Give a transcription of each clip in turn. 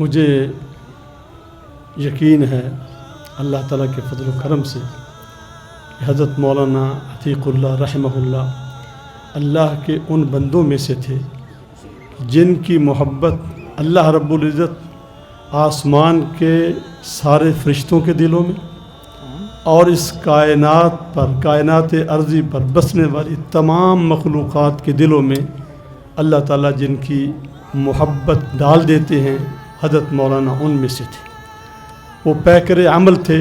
مجھے یقین ہے اللہ تعالیٰ کے فضل و کرم سے کہ حضرت مولانا عتیق اللہ رحمہ اللہ کے ان بندوں میں سے تھے جن کی محبت اللہ رب العزت آسمان کے سارے فرشتوں کے دلوں میں اور اس کائنات ارضی پر بسنے والی تمام مخلوقات کے دلوں میں اللہ تعالیٰ جن کی محبت ڈال دیتے ہیں، حضرت مولانا ان میں سے تھے۔ وہ پیکر عمل تھے۔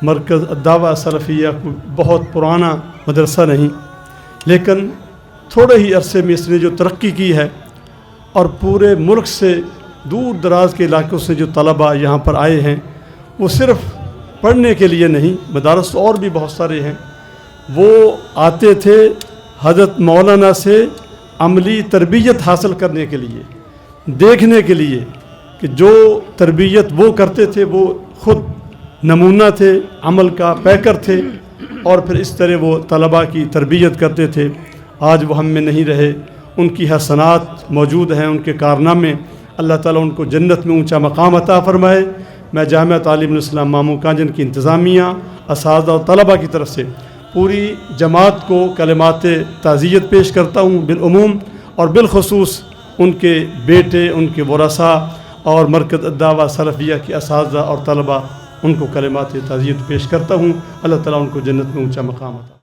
مرکز الدعوہ سلفیہ کو بہت پرانا مدرسہ نہیں، لیکن تھوڑے ہی عرصے میں اس نے جو ترقی کی ہے اور پورے ملک سے دور دراز کے علاقوں سے جو طلباء یہاں پر آئے ہیں وہ صرف پڑھنے کے لیے نہیں، مدارس اور بھی بہت سارے ہیں، وہ آتے تھے حضرت مولانا سے عملی تربیت حاصل کرنے کے لیے، دیکھنے کے لیے کہ جو تربیت وہ کرتے تھے وہ خود نمونہ تھے، عمل کا پیکر تھے، اور پھر اس طرح وہ طلباء کی تربیت کرتے تھے۔ آج وہ ہم میں نہیں رہے، ان کی حسنات موجود ہیں، ان کے کارنامے، اللہ تعالیٰ ان کو جنت میں اونچا مقام عطا فرمائے۔ میں جامعہ تعلیم الاسلام مامو کانجن کی انتظامیہ، اساتذہ اور طلباء کی طرف سے پوری جماعت کو کلمات تعزیت پیش کرتا ہوں بالعموم، اور بالخصوص ان کے بیٹے، ان کے ورثاء اور مرکز الدعوہ سلفیہ کے اساتذہ اور طلباء، ان کو کلمات تعزیت پیش کرتا ہوں۔ اللہ تعالیٰ ان کو جنت میں اونچا مقام عطا